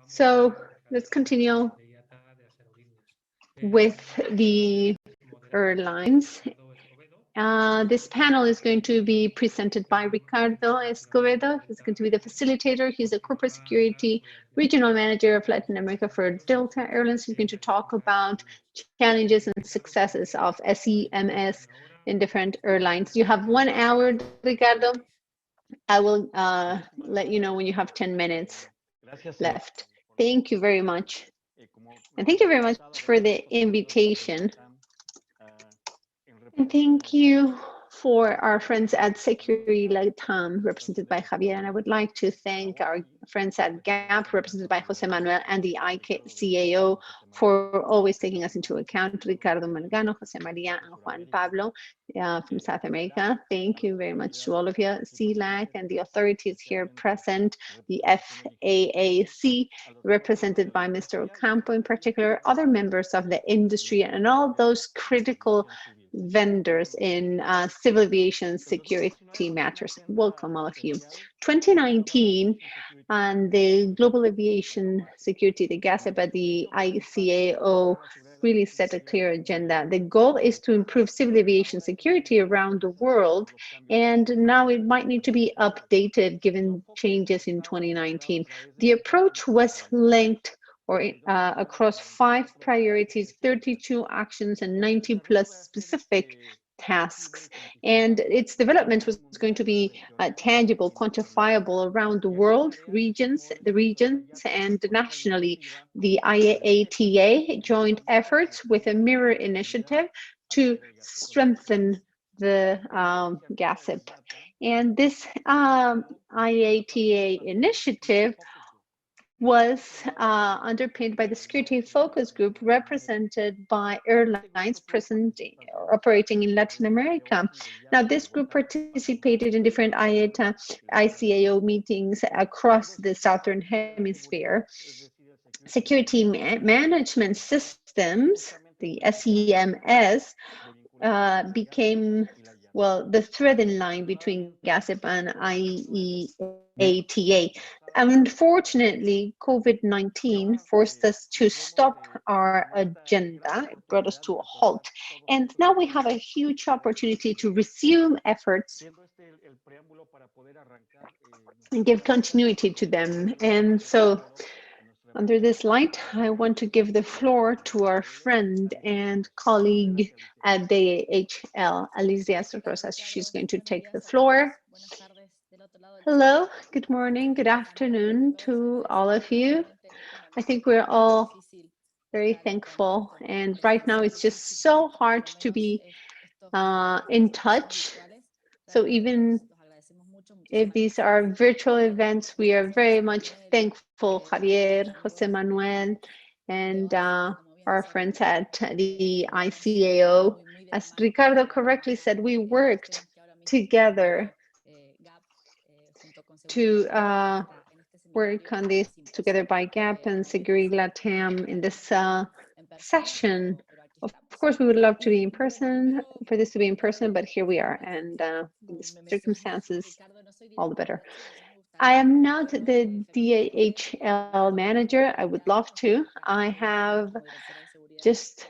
So let's continue with the airlines. This panel is going to be presented by Ricardo Escobedo. He's going to be the facilitator. He's a corporate security regional manager of Latin America for Delta Airlines. He's going to talk about challenges and successes of SEMS in different airlines. You have 1 hour, Ricardo. I will let you know when you have 10 minutes left. Thank you very much. And thank you very much for the invitation. And thank you for our friends at Segurilatam, represented by Javier. And I would like to thank our friends at GAP, represented by Jose Manuel, and the ICAO for always taking us into account. Ricardo Melgano, Jose Maria, and Juan Pablo from South America. Thank you very much to all of you. CLAC and the authorities here present, the FAAC, represented by Mr. Ocampo in particular, other members of the industry, and all those critical vendors in civil aviation security matters. Welcome, all of you. 2019 and the global aviation security, the GASEP at the ICAO really set a clear agenda. The goal is to improve civil aviation security around the world, and now it might need to be updated given changes in 2019. The approach was linked across 5 priorities, 32 actions, and 90 plus specific tasks. And its development was going to be tangible, quantifiable around the world, the regions, and nationally. The IATA joined efforts with a mirror initiative to strengthen the GASEP. And this IATA initiative was underpinned by the security focus group represented by airlines present operating in Latin America. Now, this group participated in different IATA, ICAO meetings across the Southern Hemisphere. Security management systems, the SEMS, became, well, the thread in line between GASEP and IATA. Unfortunately, COVID-19 forced us to stop our agenda. It brought us to a halt. And now we have a huge opportunity to resume efforts and give continuity to them. And so, under this light, I want to give the floor to our friend and colleague at DHL, Alicia Sorroza. She's going to take the floor. Hello, good morning, good afternoon to all of you. I think we're all very thankful. And right now it's just so hard to be in touch. So even if these are virtual events, we are very much thankful, Javier, Jose Manuel, and our friends at the ICAO. As Ricardo correctly said, we worked together to work on this together by GAP and Segurilatam in this session. Of course, we would love to be in person, for this to be in person, but here we are, and in the circumstances, all the better. I am not the DHL manager. I would love to. I have just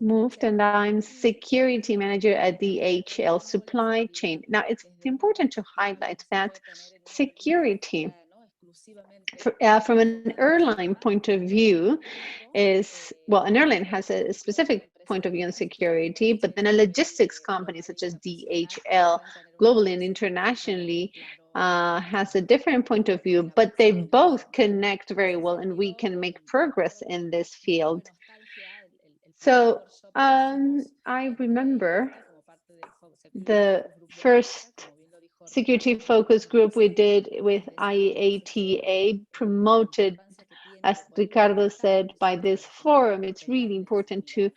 moved, and I'm security manager at DHL Supply Chain. Now, it's important to highlight that security, from an airline point of view, is, well, an airline has a specific point of view on security, but then a logistics company such as DHL, globally and internationally, has a different point of view, but they both connect very well, and we can make progress in this field. So I remember the first security focus group we did with IATA, promoted, as Ricardo said, by this forum. It's really important to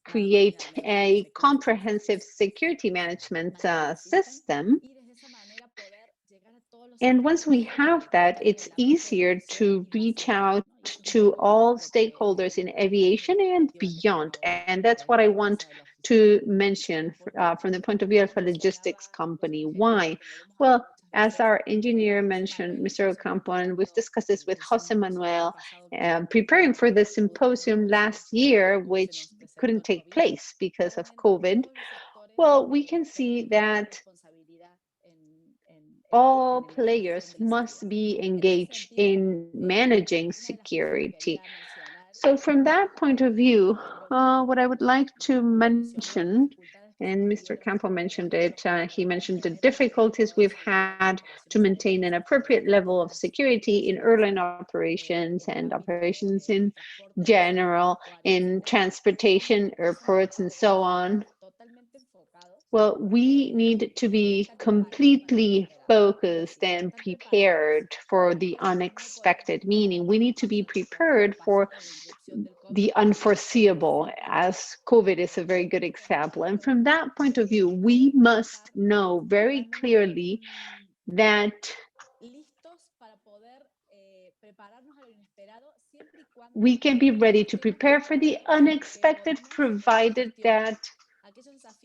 create a comprehensive security management system. And once we have that, it's easier to reach out to all stakeholders in aviation and beyond. And that's what I want to mention from the point of view of a logistics company. Why? Well, As our engineer mentioned, Mr. Ocampo, and we've discussed this with Jose Manuel, preparing for the symposium last year, which couldn't take place because of COVID. Well, we can see that all players must be engaged in managing security. So from that point of view, what I would like to mention, and Mr. Campo mentioned it, he mentioned the difficulties we've had to maintain an appropriate level of security in airline operations and operations in general, in transportation, airports, and so on. Well, we need to be completely focused and prepared for the unexpected, meaning we need to be prepared for the unforeseeable, as COVID is a very good example. And from that point of view, we must know very clearly that we can be ready to prepare for the unexpected, provided that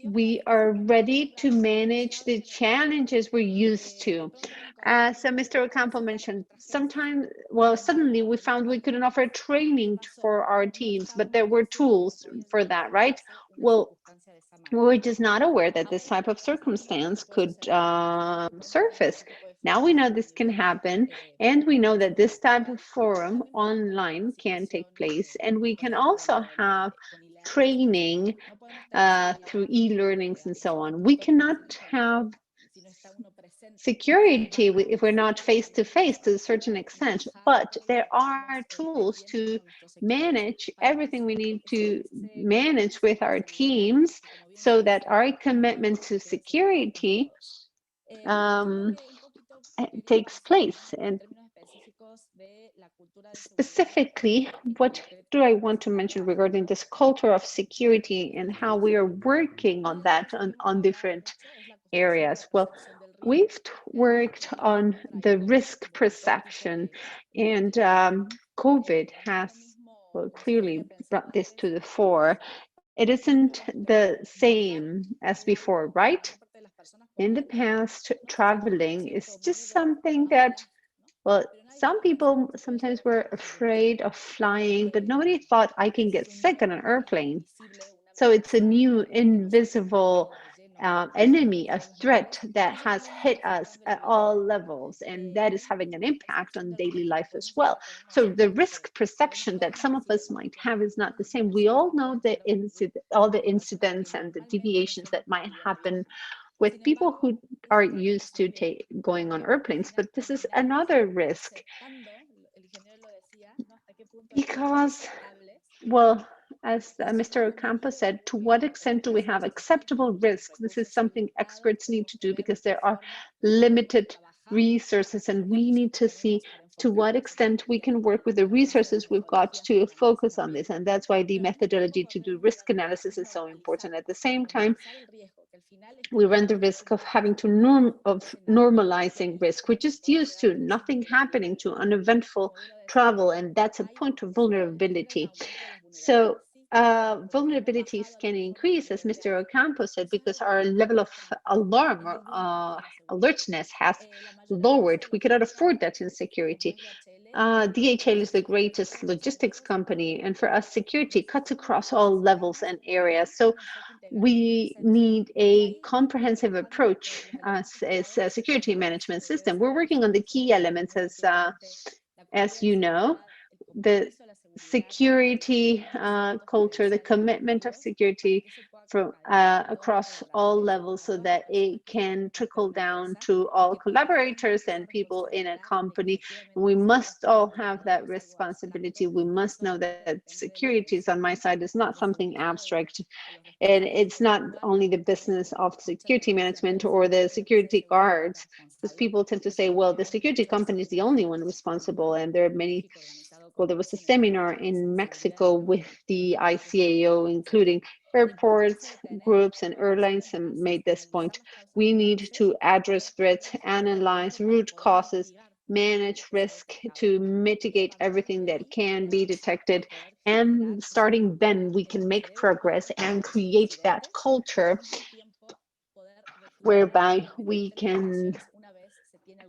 we are ready to manage the challenges we're used to. As Mr. Ocampo mentioned, sometimes, well, suddenly we found we couldn't offer training for our teams, but there were tools for that, right? Well, we were just not aware that this type of circumstance could surface. Now we know this can happen, and we know that this type of forum online can take place, and we can also have training through e-learnings and so on. We cannot have security if we're not face-to-face to a certain extent, but there are tools to manage everything we need to manage with our teams so that our commitment to security takes place. And specifically, what do I want to mention regarding this culture of security and how we are working on that on different areas? Well, we've worked on the risk perception, and COVID has, well, clearly brought this to the fore. It isn't the same as before, right? In the past, traveling is just something that, well, some people sometimes were afraid of flying, but nobody thought I can get sick on an airplane. So it's a new invisible enemy, a threat that has hit us at all levels, and that is having an impact on daily life as well. So the risk perception that some of us might have is not the same. We all know all the incidents and the deviations that might happen with people who are used to going on airplanes, but this is another risk because, well, as Mr. Ocampo said, to what extent do we have acceptable risks? This is something experts need to do because there are limited resources, and we need to see to what extent we can work with the resources we've got to focus on this. And that's why the methodology to do risk analysis is so important. At the same time, we run the risk of having to normalizing risk. We're just used to nothing happening, to uneventful travel, and that's a point of vulnerability. So vulnerabilities can increase, as Mr. Ocampo said, because our level of alarm or alertness has lowered. We cannot afford that in security. DHL is the greatest logistics company, and for us, security cuts across all levels and areas. So we need a comprehensive approach as a security management system. We're working on the key elements as you know, the security culture, the commitment of security from across all levels so that it can trickle down to all collaborators and people in a company. We must all have that responsibility. We must know that security is on my side is not something abstract. And it's not only the business of security management or the security guards, because people tend to say, well, the security company is the only one responsible. And there are many, well, there was a seminar in Mexico with the ICAO, including airports, groups, and airlines, and made this point. We need to address threats, analyze root causes, manage risk to mitigate everything that can be detected. And starting then, we can make progress and create that culture whereby we can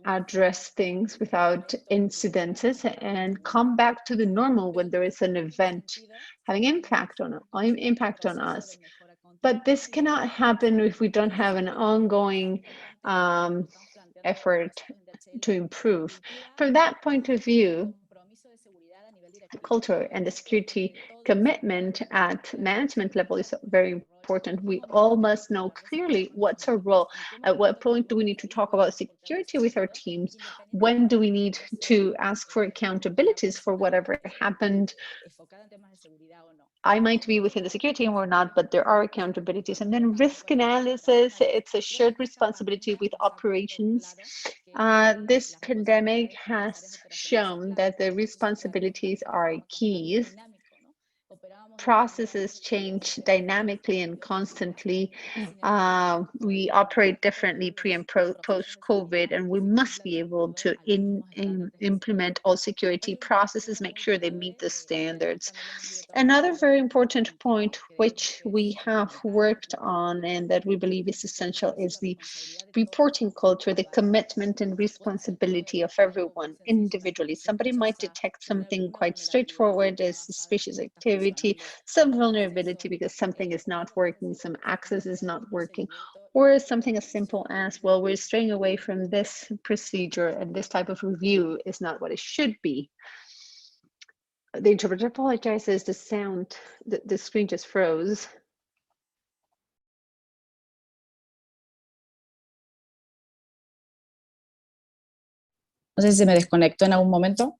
address things without incidents and come back to the normal when there is an event having impact on us. But this cannot happen if we don't have an ongoing effort to improve. From that point of view, the culture and the security commitment at management level is very important. We all must know clearly what's our role. At what point do we need to talk about security with our teams? When do we need to ask for accountabilities for whatever happened? I might be within the security team or not, but there are accountabilities. And then risk analysis, it's a shared responsibility with operations. This pandemic has shown that the responsibilities are keys. Processes change dynamically and constantly. We operate differently pre and post COVID, and we must be able to implement all security processes, make sure they meet the standards. Another very important point which we have worked on and that we believe is essential is the reporting culture, the commitment and responsibility of everyone individually. Somebody might detect something quite straightforward as suspicious activity, some vulnerability because something is not working, some access is not working, or something as simple as, well, we're straying away from this procedure and this type of review is not what it should be. The interpreter apologizes, the sound, the screen just froze. No sé si se me desconectó en algún momento.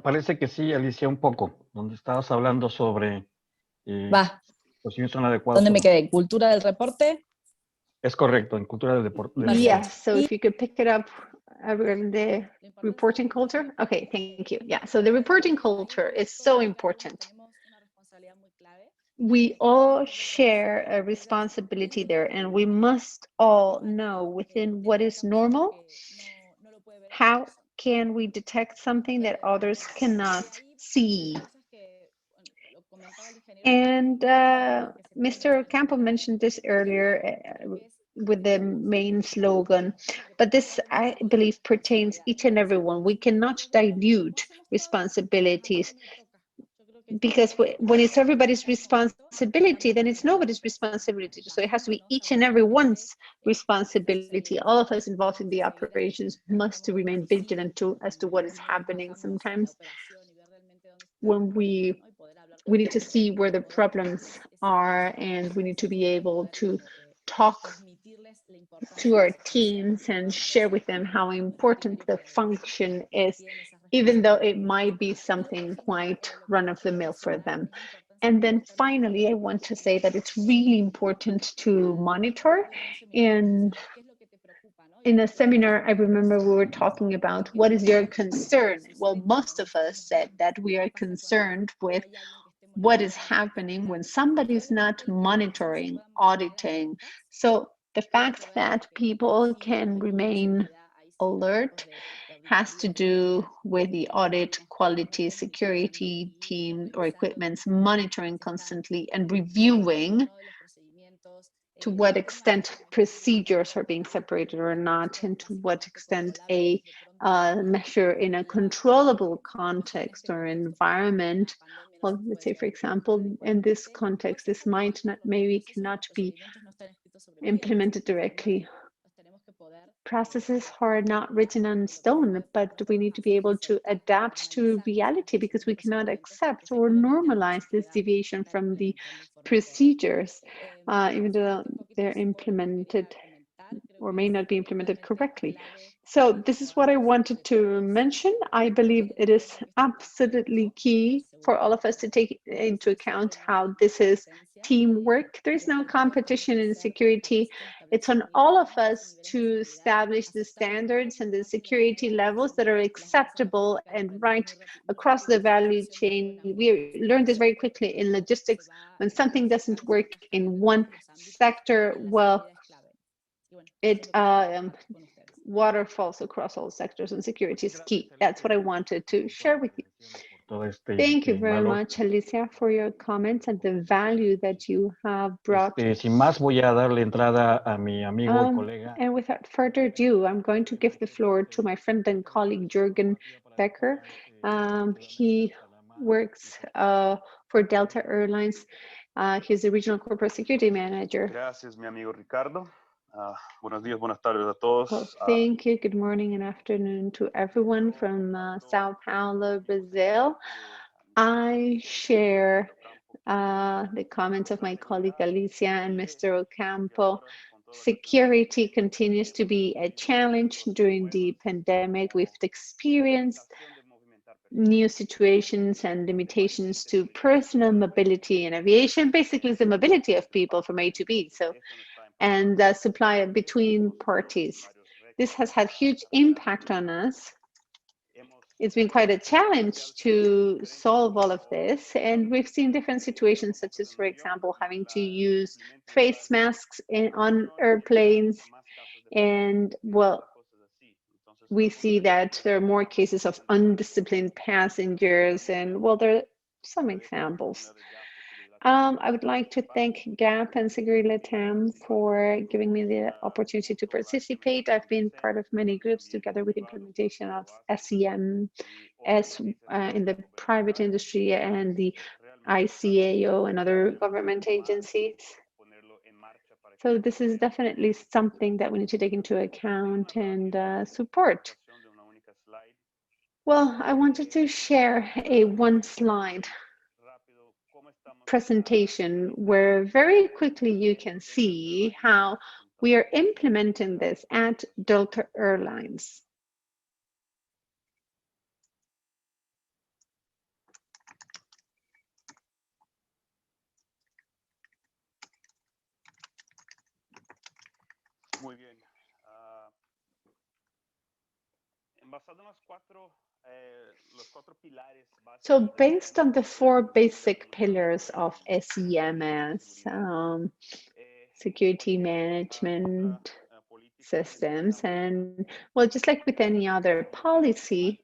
Parece que sí, Alicia, un poco, donde estabas hablando sobre los signos son adecuados. ¿Dónde me quedé? ¿Cultura del reporte? Es correcto, en cultura del deporte. Yes, so if you could pick it up around the reporting culture. Okay, thank you. Yeah, so the reporting culture is so important. We all share a responsibility there, and we must all know within what is normal, how can we detect something that others cannot see. And Mr. Campo mentioned this earlier with the main slogan, but this, I believe, pertains each and every one. We cannot dilute responsibilities, because when it's everybody's responsibility, then it's nobody's responsibility. So it has to be each and every one's responsibility. All of us involved in the operations must remain vigilant as to what is happening. Sometimes when we need to see where the problems are, and we need to be able to talk to our teams and share with them how important the function is, even though it might be something quite run-of-the-mill for them. And then finally, I want to say that it's really important to monitor. And in a seminar, I remember we were talking about what is your concern? Well, most of us said that we are concerned with what is happening when somebody is not monitoring, auditing. So the fact that people can remain alert has to do with the audit, quality, security team or equipment's monitoring constantly and reviewing to what extent procedures are being separated or not, and to what extent a measure in a controllable context or environment. Well, let's say, for example, in this context, this might not, maybe cannot be implemented directly. Processes are not written on stone, but we need to be able to adapt to reality, because we cannot accept or normalize this deviation from the procedures, even though they're implemented or may not be implemented correctly. So this is what I wanted to mention. I believe it is absolutely key for all of us to take into account how this is teamwork. There is no competition in security. It's on all of us to establish the standards and the security levels that are acceptable and right across the value chain. We learned this very quickly in logistics. When something doesn't work in one sector, well, it waterfalls across all sectors, and security is key. That's what I wanted to share with you. todo este Thank you very valor. much, Alicia, for your comments and the value that you have brought. Sin más, voy a darle entrada a mi amigo y colega. And without further ado, I'm going to give the floor to my friend and colleague, Jurgen Beker. He works for Delta Airlines. He's the Regional Corporate Security Manager. Gracias, mi amigo Ricardo. Buenos días, buenas tardes a todos. Well, thank you. Good morning and afternoon to everyone from Sao Paulo, Brazil. I share the comments of my colleague Alicia and Mr. Ocampo. Security continues to be a challenge during the pandemic. We've experienced new situations and limitations to personal mobility in aviation. Basically, it's the mobility of people from A to B. And the supply between parties. This has had huge impact on us. It's been quite a challenge to solve all of this. And we've seen different situations, such as, for example, having to use face masks on airplanes. And well, we see that there are more cases of undisciplined passengers. And well, there are some examples. I would like to thank GAP and Segurilatam for giving me the opportunity to participate. I've been part of many groups together with implementation of SEM in the private industry and the ICAO and other government agencies. So this is definitely something that we need to take into account and support. Well, I wanted to share a one slide presentation where very quickly you can see how we are implementing this at Delta Airlines. Muy bien. So based on the 4 basic pillars of SEMS, security management systems, and well, just like with any other policy,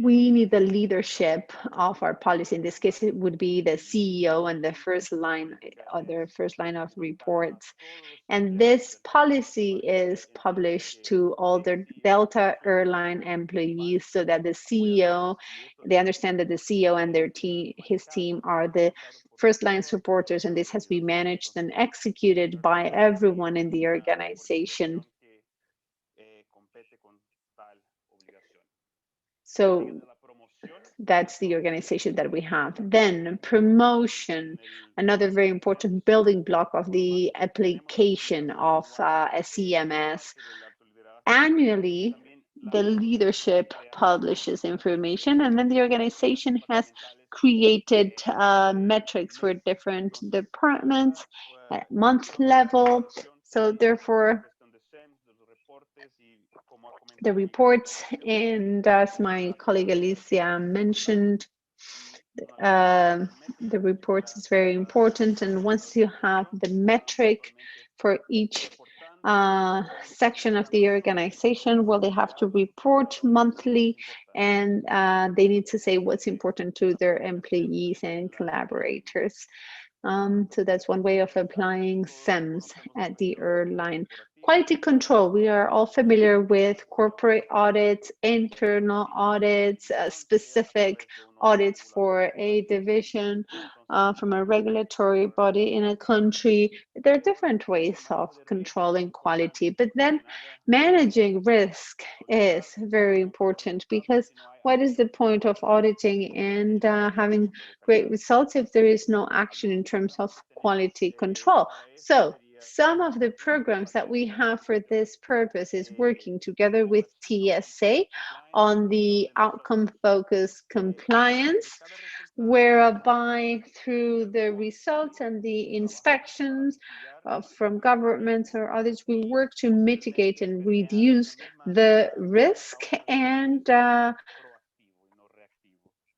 we need the leadership of our policy. In this case, it would be the CEO and the first line of reports. And this policy is published to all the Delta airline employees so that the CEO, they understand that the CEO and his team are the first line supporters, and this has been managed and executed by everyone in the organization. So that's the organization that we have. Then promotion, another very important building block of the application of SEMS. Annually, the leadership publishes information, and then the organization has created metrics for different departments at month level. So therefore, the reports, and as my colleague Alicia mentioned, the reports is very important. And once you have the metric for each section of the organization, well, they have to report monthly, and they need to say what's important to their employees and collaborators. So that's one way of applying SEMS at the airline. Quality control, we are all familiar with corporate audits, internal audits, specific audits for a division from a regulatory body in a country. There are different ways of controlling quality, but then managing risk is very important, because what is the point of auditing and having great results if there is no action in terms of quality control? So some of the programs that we have for this purpose is working together with TSA on the outcome-focused compliance, whereby through the results and the inspections from governments or others, we work to mitigate and reduce the risk and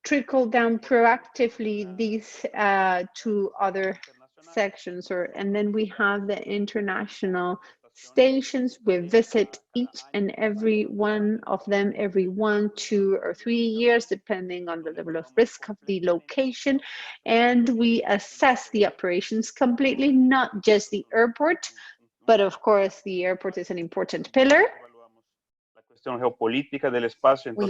trickle down proactively these to other sections. And then we have the international stations. We visit each and every one of them every 1, 2, or 3 years, depending on the level of risk of the location. And we assess the operations completely, not just the airport, but of course, the airport is an important pillar. We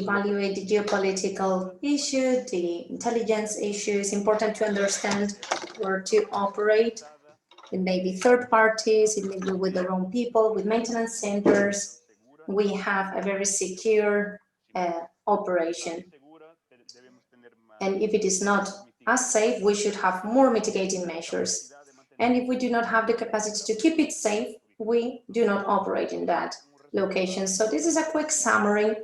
evaluate the geopolitical issue, the intelligence issue. It's important to understand where to operate. It may be third parties, it may be with their own people, with maintenance centers. We have a very secure operation. And if it is not as safe, we should have more mitigating measures. And if we do not have the capacity to keep it safe, we do not operate in that location. So this is a quick summary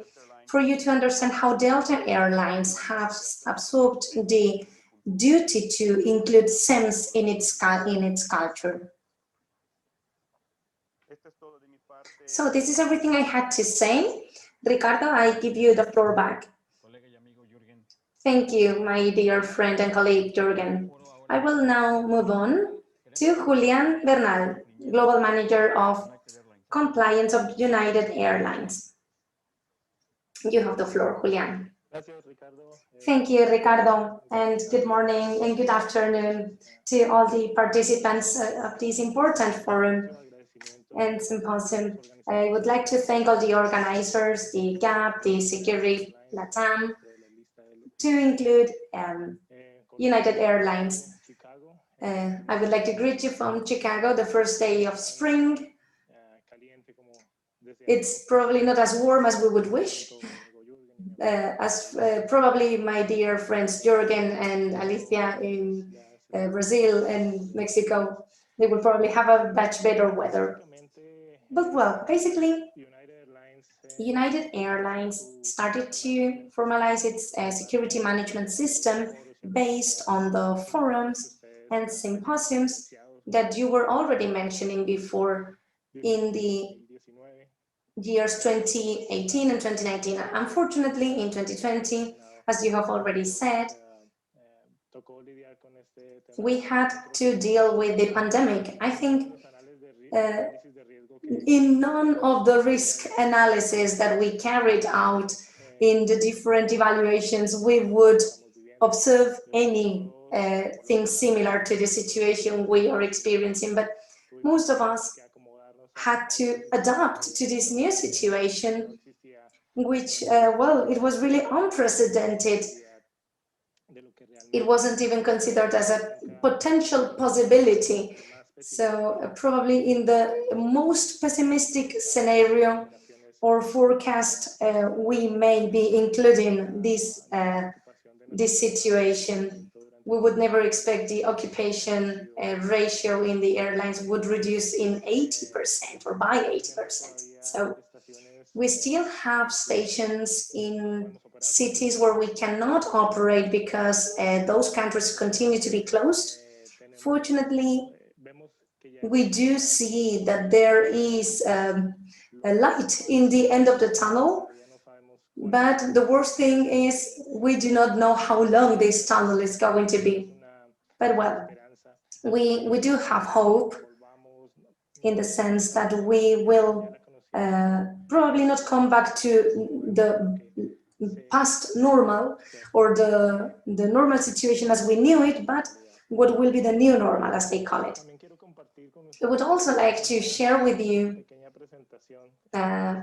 for you to understand how Delta Airlines has absorbed the duty to include Sems in its culture. So this is everything I had to say. Ricardo, I give you the floor back. Thank you, my dear friend and colleague, Jurgen. I will now move on to Julián Bernal, Global Manager of Compliance of United Airlines. You have the floor, Julián. Thank you, Ricardo, and good morning and good afternoon to all the participants of this important forum and symposium. I would like to thank all the organizers, the GAP, the Segurilatam, to include United Airlines. I would like to greet you from Chicago, the first day of spring. It's probably not as warm as we would wish, as probably my dear friends Jurgen and Alicia in Brazil and Mexico, they will probably have a much better weather. But well, basically, United Airlines started to formalize its security management system based on the forums and symposiums that you were already mentioning before in the years 2018 and 2019. Unfortunately, in 2020, as you have already said, we had to deal with the pandemic. I think in none of the risk analysis that we carried out in the different evaluations, we would observe any thing similar to the situation we are experiencing, but most of us had to adapt to this new situation, which, well, it was really unprecedented. It wasn't even considered as a potential possibility. So probably in the most pessimistic scenario or forecast, we may be including this, this situation. We would never expect the occupation ratio in the airlines would reduce in 80% or by 80%. So we still have stations in cities where we cannot operate because those countries continue to be closed. Fortunately, we do see that there is a light in the end of the tunnel. But the worst thing is we do not know how long this tunnel is going to be. But well, we do have hope in the sense that we will probably not come back to the past normal or the normal situation as we knew it, but what will be the new normal, as they call it. I would also like to share with you a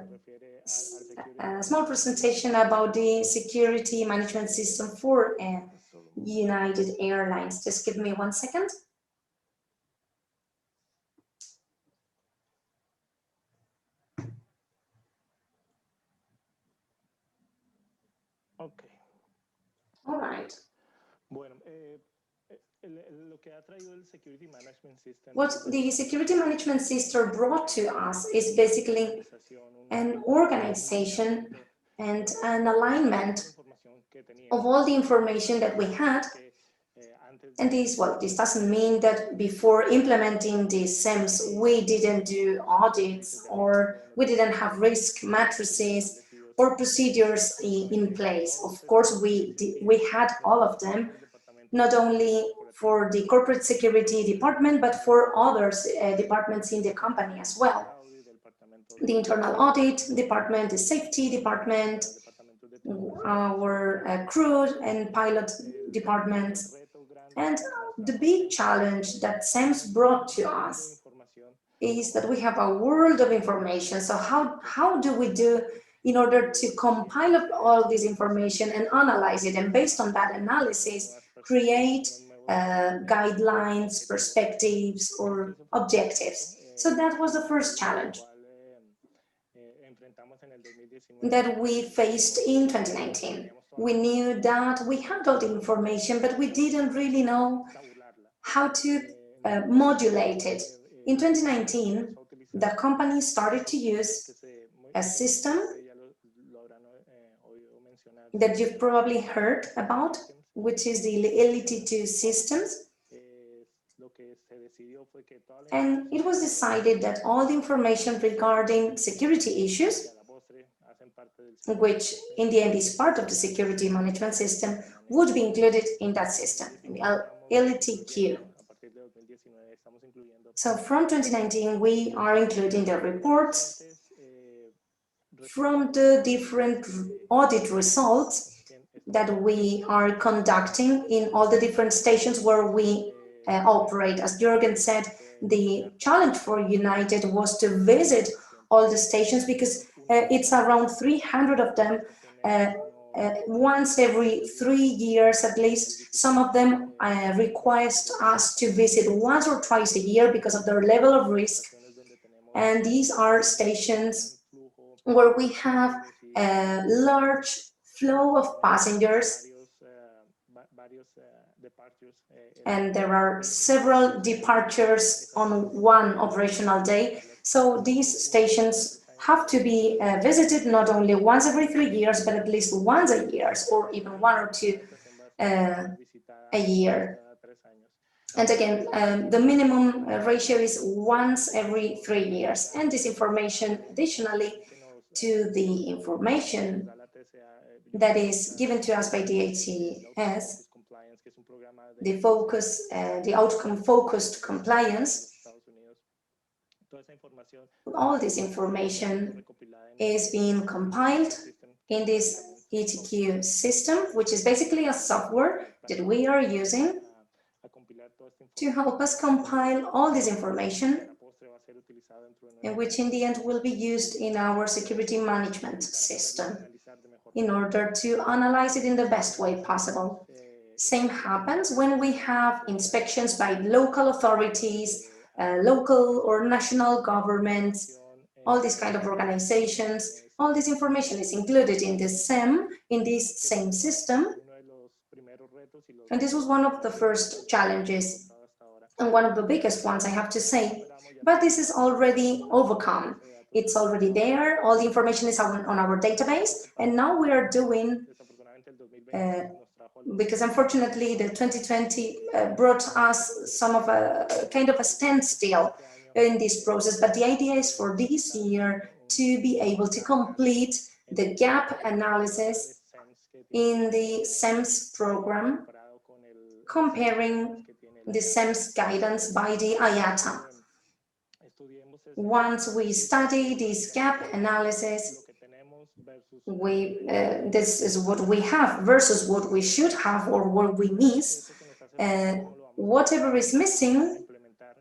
small presentation about the security management system for United Airlines. Just give me 1 second. Okay. All right. What the security management system brought to us is basically an organization and an alignment of all the information that we had. And this, well, this doesn't mean that before implementing the SEMS, we didn't do audits or we didn't have risk matrices or procedures in place. Of course, we had all of them, not only for the corporate security department, but for other departments in the company as well. the internal audit department, the safety department, our crew and pilot departments. And the big challenge that Sems brought to us is that we have a world of information. So how do we do in order to compile up all this information and analyze it, and based on that analysis, create guidelines, perspectives, or objectives? So that was the first challenge that we faced in 2019. We knew that we had all the information, but we didn't really know how to modulate it. In 2019, the company started to use a system that you've probably heard about, which is the LT2 systems. And it was decided that all the information regarding security issues, which in the end is part of the security management system, would be included in that system, in the LTQ. So from 2019, we are including the reports from the different audit results that we are conducting in all the different stations where we operate. As Jurgen said, the challenge for United was to visit all the stations, because it's around 300 of them, once every 3 years at least. Some of them request us to visit once or twice a year because of their level of risk. And these are stations where we have a large flow of passengers, and there are several departures on one operational day. So these stations have to be visited not only once every 3 years, but at least once a year, or even 1 or 2 a year. And again, the minimum ratio is once every 3 years. And this information, additionally to the information that is given to us by DHS, the outcome-focused compliance, all this information is being compiled in this ETQ system, which is basically a software that we are using to help us compile all this information, and which in the end will be used in our security management system in order to analyze it in the best way possible. Same happens when we have inspections by local authorities, local or national governments, all these kind of organizations. All this information is included in this SEM, in this same system. And this was one of the first challenges, and one of the biggest ones, I have to say. But this is already overcome. It's already there. All the information is on our database. And now we are doing, because unfortunately the 2020 brought us some of a kind of a standstill in this process. But the idea is for this year to be able to complete the gap analysis in the SEMS program, comparing the SEMS guidance by the IATA. Once we study this gap analysis, this is what we have versus what we should have or what we miss. Whatever is missing,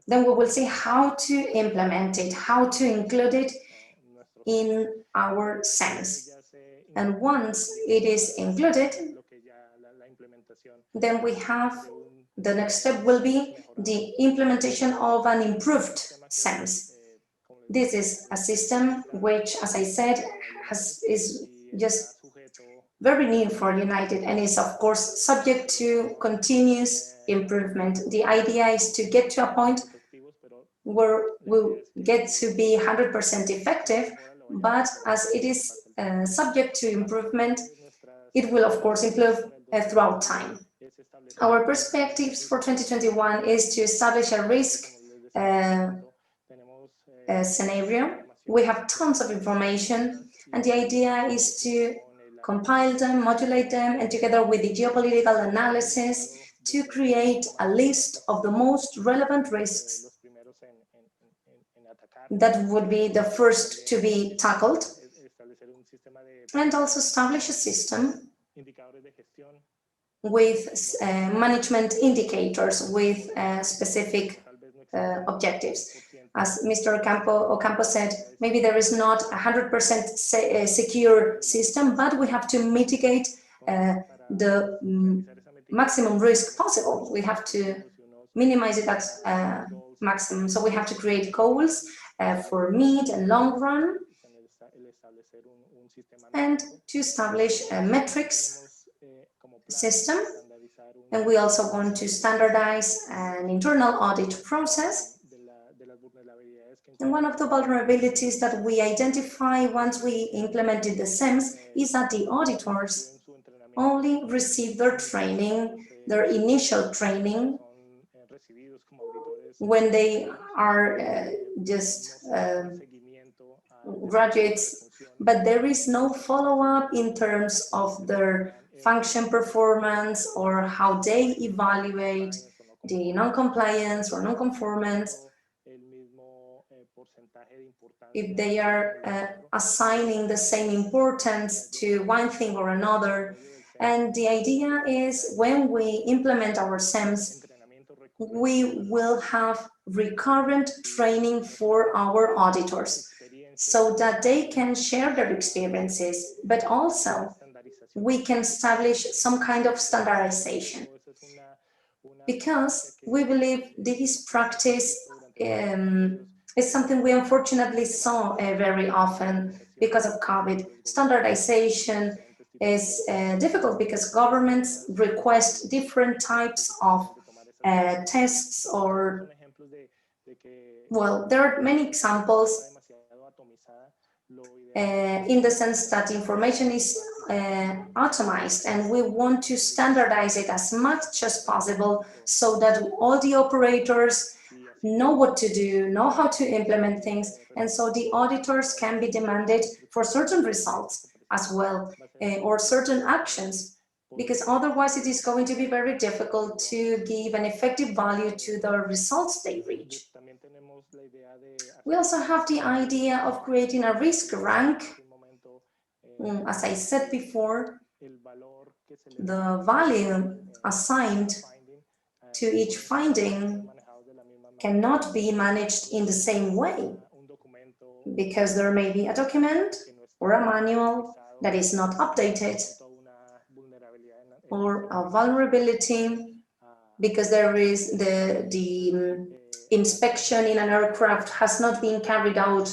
then we will see how to implement it, how to include it in our SEMS. And once it is included, then we have, the next step will be the implementation of an improved SEMS. This is a system which, as I said, is just very new for United and is, of course, subject to continuous improvement. The idea is to get to a point where we'll get to be 100% effective, but as it is subject to improvement, it will, of course, improve throughout time. Our perspectives for 2021 is to establish a risk scenario. We have tons of information, and the idea is to compile them, modulate them, and together with the geopolitical analysis, to create a list of the most relevant risks That would be the first to be tackled. And also establish a system with management indicators with specific objectives. As Mr. Ocampo said, maybe there is not 100% secure system, but we have to mitigate the maximum risk possible. We have to minimize it at maximum. So we have to create goals for mid and long run, and to establish a metrics system. And we also want to standardize an internal audit process. And one of the vulnerabilities that we identify once we implemented the Sems is that the auditors only receive their training, their initial training, when they are just graduates, but there is no follow-up in terms of their function performance or how they evaluate the non-compliance or non-conformance, if they are assigning the same importance to one thing or another. And the idea is, when we implement our Sems, we will have recurrent training for our auditors so that they can share their experiences, but also we can establish some kind of standardization, because we believe this practice is something we unfortunately saw very often because of COVID. Standardization is difficult because governments request different types of tests, or, well, there are many examples in the sense that information is atomized, and we want to standardize it as much as possible so that all the operators know what to do, know how to implement things, and so the auditors can be demanded for certain results as well, or certain actions, because otherwise it is going to be very difficult to give an effective value to the results they reach. We also have the idea of creating a risk rank. As I said before, the value assigned to each finding cannot be managed in the same way, because there may be a document or a manual that is not updated, or a vulnerability because there is the inspection in an aircraft has not been carried out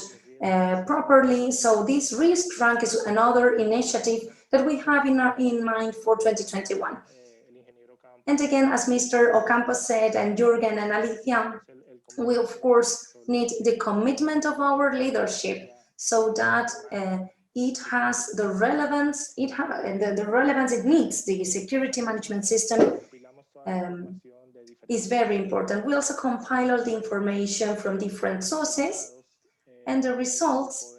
properly. So this risk rank is another initiative that we have in mind for 2021. And again, as Mr. Ocampo said, and Jurgen and Alicia, we of course need the commitment of our leadership so that it has the relevance the relevance it needs. The security management system is very important. We also compile all the information from different sources, and the results,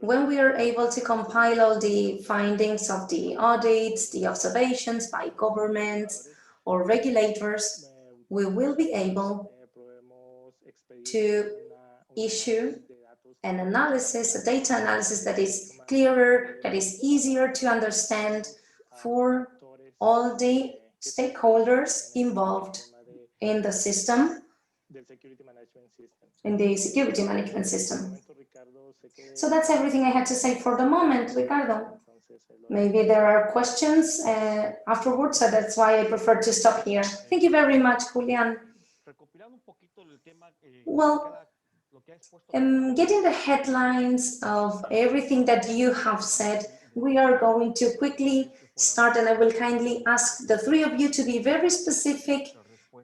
when we are able to compile all the findings of the audits, the observations by governments or regulators, we will be able to issue an analysis, a data analysis that is clearer, that is easier to understand for all the stakeholders involved in the system, in the security management system. So that's everything I had to say for the moment, Ricardo. Maybe there are questions afterwards, so that's why I prefer to stop here. Thank you very much, Julián. Well, getting the headlines of everything that you have said, we are going to quickly start, and I will kindly ask the three of you to be very specific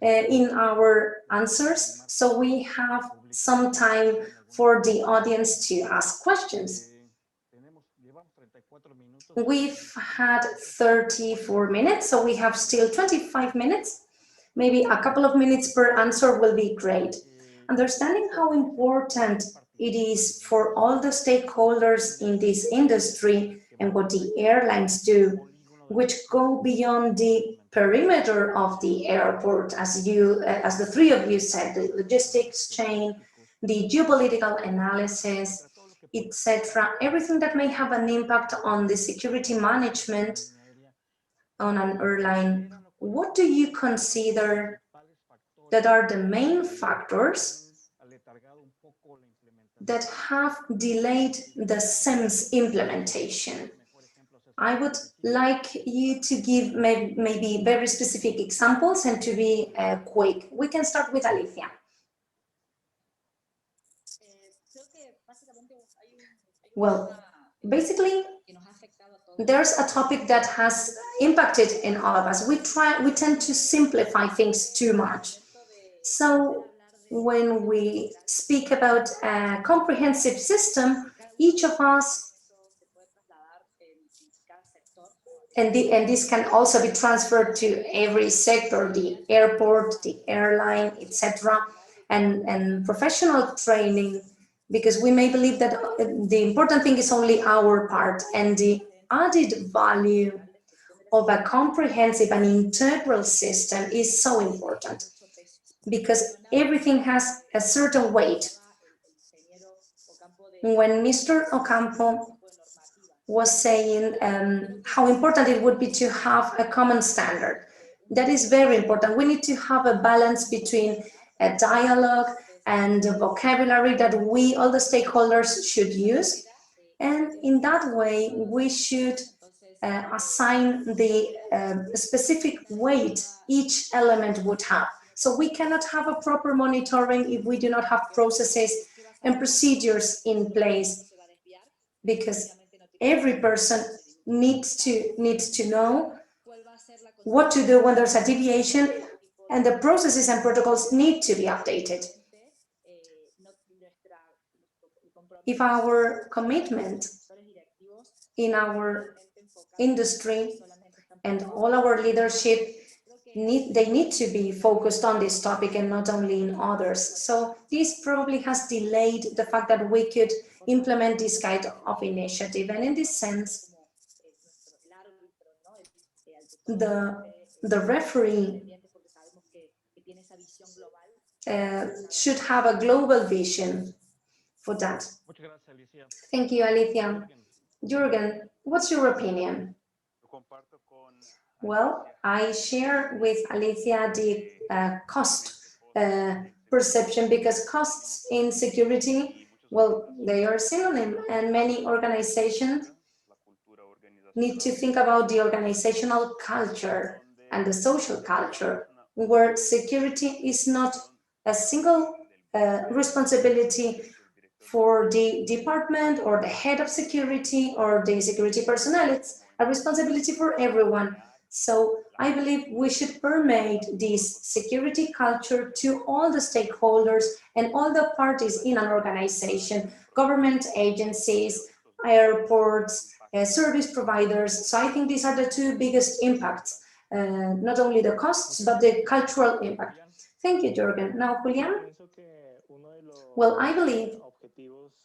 in our answers, so we have some time for the audience to ask questions. We've had 34 minutes, so we have still 25 minutes. Maybe a couple of minutes per answer will be great. Understanding how important it is for all the stakeholders in this industry and what the airlines do, which go beyond the perimeter of the airport, as the three of you said, the logistics chain, the geopolitical analysis, etc., everything that may have an impact on the security management on an airline. What do you consider that are the main factors that have delayed the Sems implementation? I would like you to give maybe very specific examples and to be quick. We can start with Alicia. Well, basically, there's a topic that has impacted in all of us. We tend to simplify things too much. So when we speak about a comprehensive system, each of us, and this can also be transferred to every sector, the airport, the airline, etc., and professional training, because we may believe that the important thing is only our part, and the added value of a comprehensive and integral system is so important, because everything has a certain weight. When Mr. Ocampo was saying how important it would be to have a common standard, that is very important. We need to have a balance between a dialogue and a vocabulary that we, all the stakeholders, should use. And in that way, we should assign the specific weight each element would have. So we cannot have a proper monitoring if we do not have processes and procedures in place, because every person needs to know what to do when there's a deviation, and the processes and protocols need to be updated. If our commitment in our industry and all our leadership need to be focused on this topic and not only in others. So this probably has delayed the fact that we could implement this kind of initiative. And in this sense, the referee should have a global vision for that. Thank you, Alicia. Jurgen, what's your opinion? Well, I share with Alicia the cost perception, because costs in security, well, they are synonym, and many organizations need to think about the organizational culture and the social culture, where security is not a single responsibility for the department or the head of security or the security personnel. It's a responsibility for everyone. So I believe we should permeate this security culture to all the stakeholders and all the parties in an organization, government agencies, airports, service providers. So I think these are the two biggest impacts, not only the costs, but the cultural impact. Thank you, Jurgen. Now, Julián? Well, I believe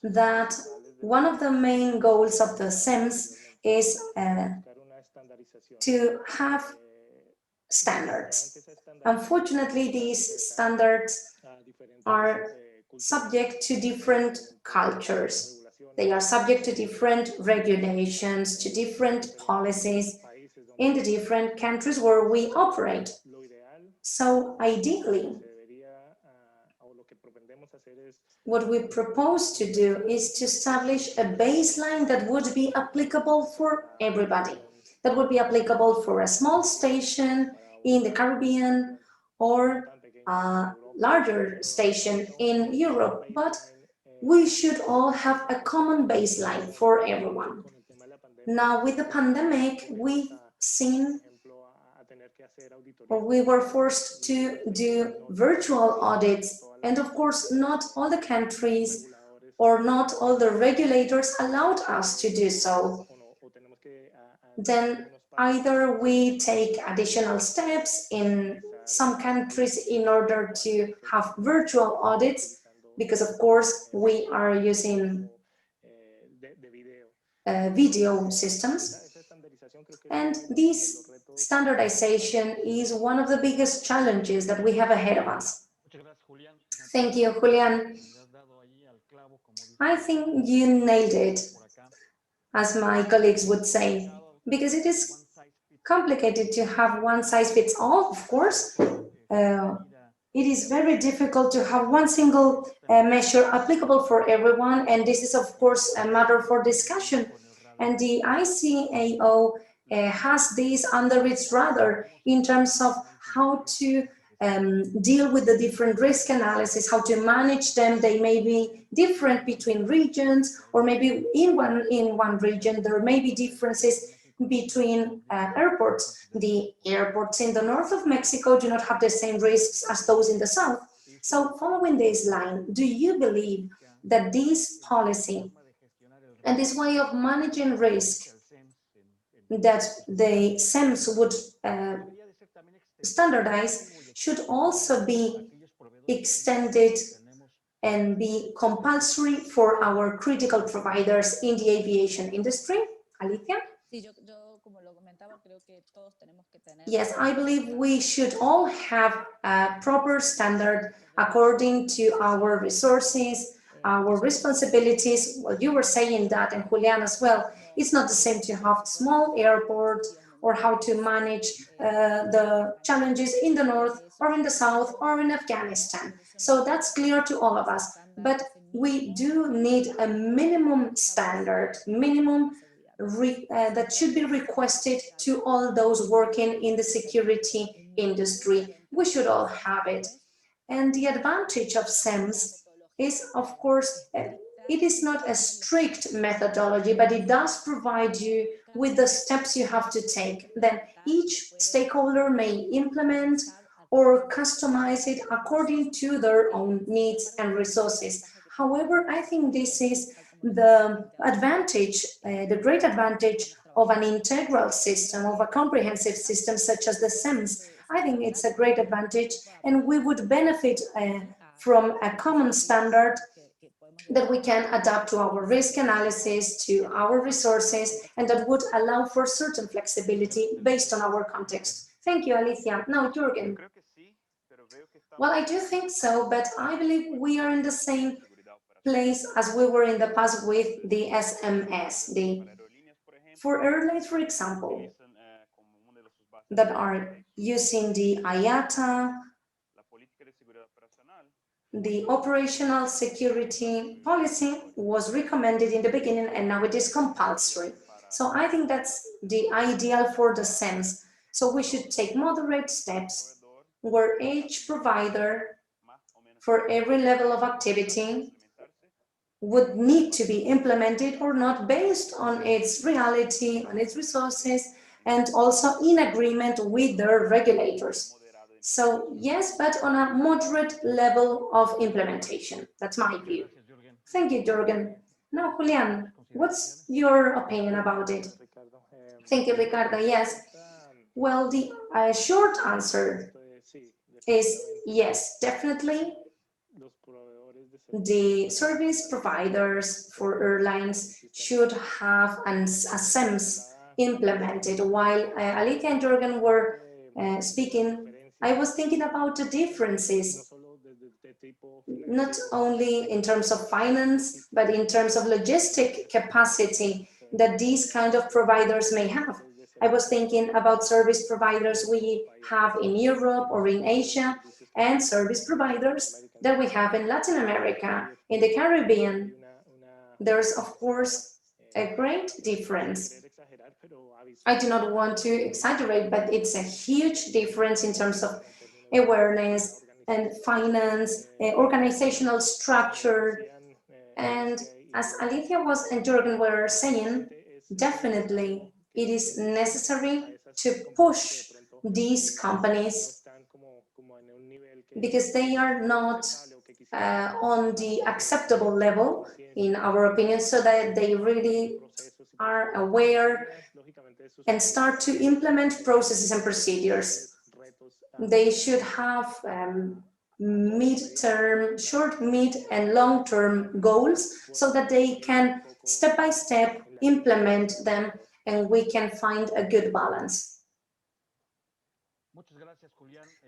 that one of the main goals of the Sems is to have standards. Unfortunately, these standards are subject to different cultures. They are subject to different regulations, to different policies in the different countries where we operate. So ideally, what we propose to do is to establish a baseline that would be applicable for everybody, that would be applicable for a small station in the Caribbean or a larger station in Europe, but we should all have a common baseline for everyone. Now, with the pandemic, we've seen, or we were forced to do virtual audits, and of course, not all the countries or not all the regulators allowed us to do so. Then either we take additional steps in some countries in order to have virtual audits, because of course we are using video systems, And this standardization is one of the biggest challenges that we have ahead of us. Thank you, Julián. I think you nailed it, as my colleagues would say, because it is complicated to have one size fits all, of course. It is very difficult to have one single measure applicable for everyone, and this is, of course, a matter for discussion. And the ICAO has this under its radar in terms of how to deal with the different risk analysis, how to manage them. They may be different between regions, or maybe in one region there may be differences between airports. The airports in the north of Mexico do not have the same risks as those in the south. So following this line, do you believe that this policy and this way of managing risk that the Sems would standardize should also be extended and be compulsory for our critical providers in the aviation industry? Alicia? Yes, I believe we should all have a proper standard according to our resources, our responsibilities. Well, you were saying that, and Julián as well. It's not the same to have small airports or how to manage the challenges in the north or in the south or in Afghanistan. So that's clear to all of us. But we do need a minimum standard, that should be requested to all those working in the security industry. We should all have it. And the advantage of Sems is, of course, it is not a strict methodology, but it does provide you with the steps you have to take. Then each stakeholder may implement or customize it according to their own needs and resources. However, I think this is the advantage, the great advantage of an integral system, of a comprehensive system such as the Sems. I think it's a great advantage, and we would benefit from a common standard that we can adapt to our risk analysis, to our resources, and that would allow for certain flexibility based on our context. Thank you, Alicia. Now, Jurgen. Well, I do think so, but I believe we are in the same place as we were in the past with the SMS. For airlines, for example, that are using the IATA, the operational security policy was recommended in the beginning, and now it is compulsory. So I think that's the ideal for the Sems. So we should take moderate steps where each provider for every level of activity would need to be implemented or not based on its reality, on its resources, and also in agreement with their regulators. So yes, but on a moderate level of implementation. That's my view. Thank you, Jurgen. Now, Julián, what's your opinion about it? Thank you, Ricardo. Yes. Well, the short answer is yes, definitely. The service providers for airlines should have a Sems implemented. While Alicia and Jurgen were speaking, I was thinking about the differences, not only in terms of finance, but in terms of logistic capacity that these kind of providers may have. I was thinking about service providers we have in Europe or in Asia, and service providers that we have in Latin America, in the Caribbean. There's, of course, a great difference. I do not want to exaggerate, but it's a huge difference in terms of awareness and finance, organizational structure. And as Alicia and Jurgen were saying, definitely it is necessary to push these companies because they are not on the acceptable level, in our opinion, so that they really are aware and start to implement processes and procedures. They should have mid-term, short, mid, and long-term goals so that they can step by step implement them and we can find a good balance.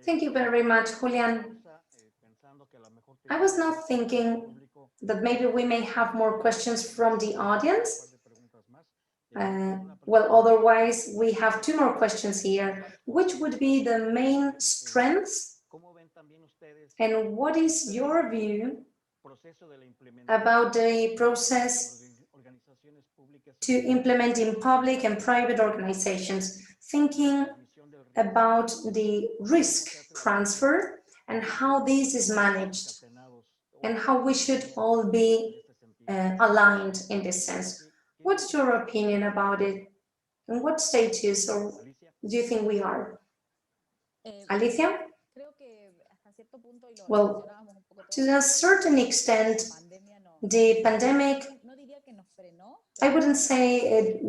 Thank you very much, Julián. I was now thinking that maybe we may have more questions from the audience. Well, otherwise, we have 2 more questions here. Which would be the main strengths? And what is your view about the process to implement in public and private organizations, thinking about the risk transfer and how this is managed and how we should all be aligned in this sense? What's your opinion about it? And what status or do you think we are? Alicia? Well, to a certain extent, the pandemic, I wouldn't say it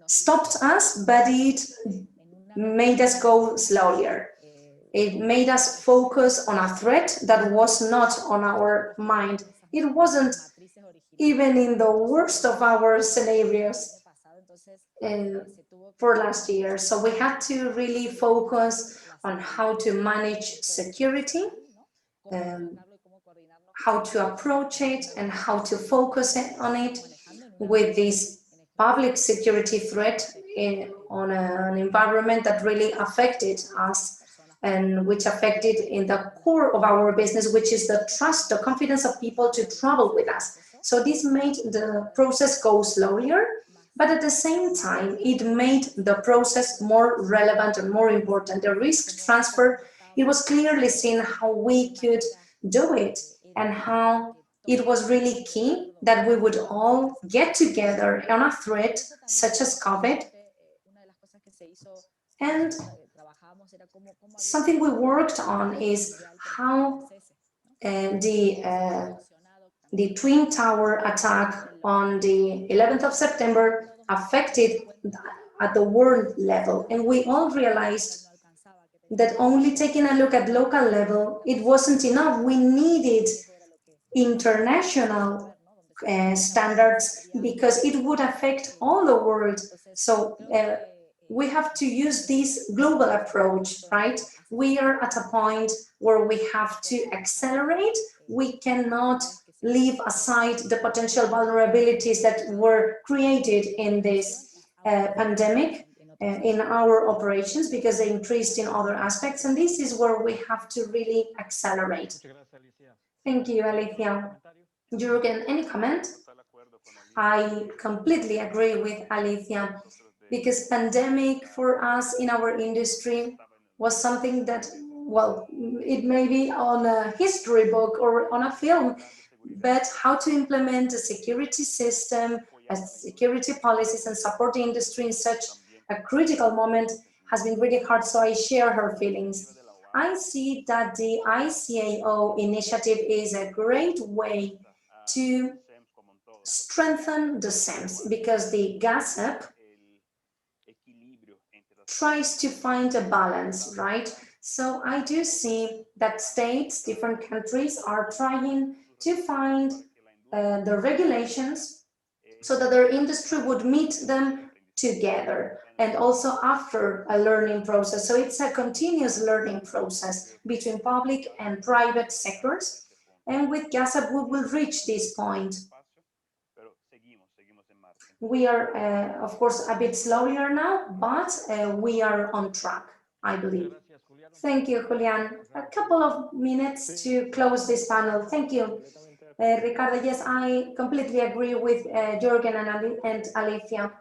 stopped us, but it made us go slower. It made us focus on a threat that was not on our mind. It wasn't even in the worst of our scenarios for last year. So we had to really focus on how to manage security, how to approach it, and how to focus on it with this public security threat on an environment that really affected us and which affected in the core of our business, which is the trust, the confidence of people to travel with us. So this made the process go slower, but at the same time, it made the process more relevant and more important. The risk transfer, it was clearly seen how we could do it and how it was really key that we would all get together on a threat such as COVID. And something we worked on is how the Twin Tower attack on the 11th of September affected at the world level. And we all realized that only taking a look at local level, it wasn't enough. We needed international standards because it would affect all the world. So we have to use this global approach, right? We are at a point where we have to accelerate. We cannot leave aside the potential vulnerabilities that were created in this pandemic in our operations because they increased in other aspects. And this is where we have to really accelerate. Thank you, Alicia. Jurgen, any comment? I completely agree with Alicia, because pandemic for us in our industry was something that, well, it may be on a history book or on a film, but how to implement a security system, security policies and support the industry in such a critical moment has been really hard, so I share her feelings. I see that the ICAO initiative is a great way to strengthen the SEMS because the GASEP tries to find a balance, right? So I do see that states, different countries are trying to find the regulations so that their industry would meet them together and also after a learning process. So it's a continuous learning process between public and private sectors. And with GASEP, we will reach this point. We are, of course, a bit slower now, but we are on track, I believe. Thank you, Julián. A couple of minutes to close this panel. Thank you. Ricardo, yes, I completely agree with Jurgen and Alicia.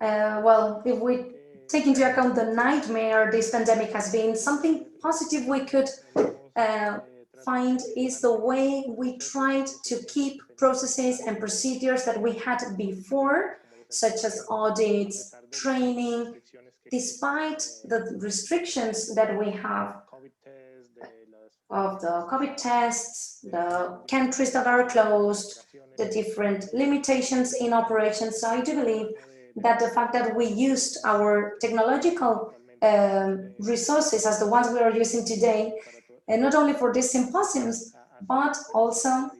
Well, if we take into account the nightmare this pandemic has been, something positive we could find is the way we tried to keep processes and procedures that we had before, such as audits, training, despite the restrictions that we have of the COVID tests, the countries that are closed, the different limitations in operations. So I do believe that the fact that we used our technological resources as the ones we are using today, and not only for these symposiums, but also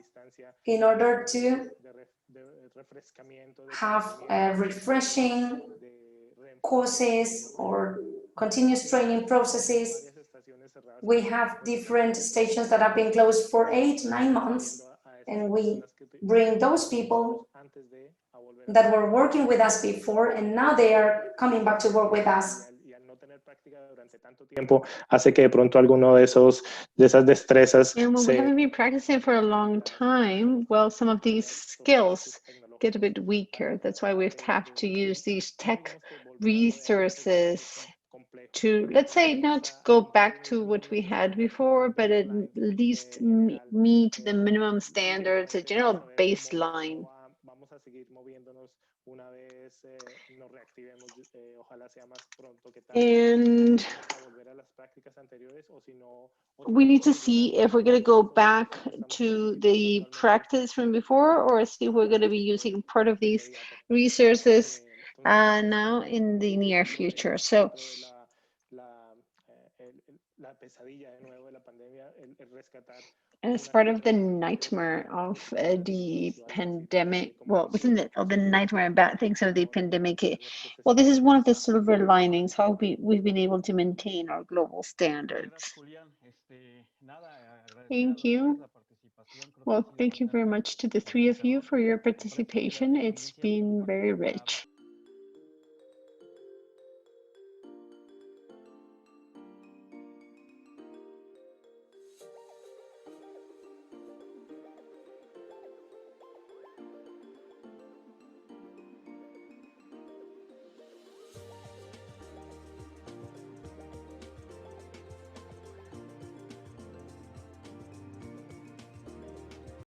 in order to have refreshing courses or continuous training processes. We have different stations that have been closed for 8-9 months, and we bring those people that were working with us before, and now they are coming back to work with us. Hace que de pronto alguno de esas destrezas And when we haven't been practicing for a long time, well, some of these skills get a bit weaker. That's why we've had to use these tech resources to, let's say, not go back to what we had before, but at least meet the minimum standards, a general baseline. And we need to see if we're going to go back to the practice from before, or see if we're going to be using part of these resources now in the near future. So as part of the nightmare of the pandemic, well, within the nightmare and bad things of the pandemic, well, this is one of the silver linings, how we've been able to maintain our global standards. Thank you. Well, thank you very much to the three of you for your participation. It's been very rich.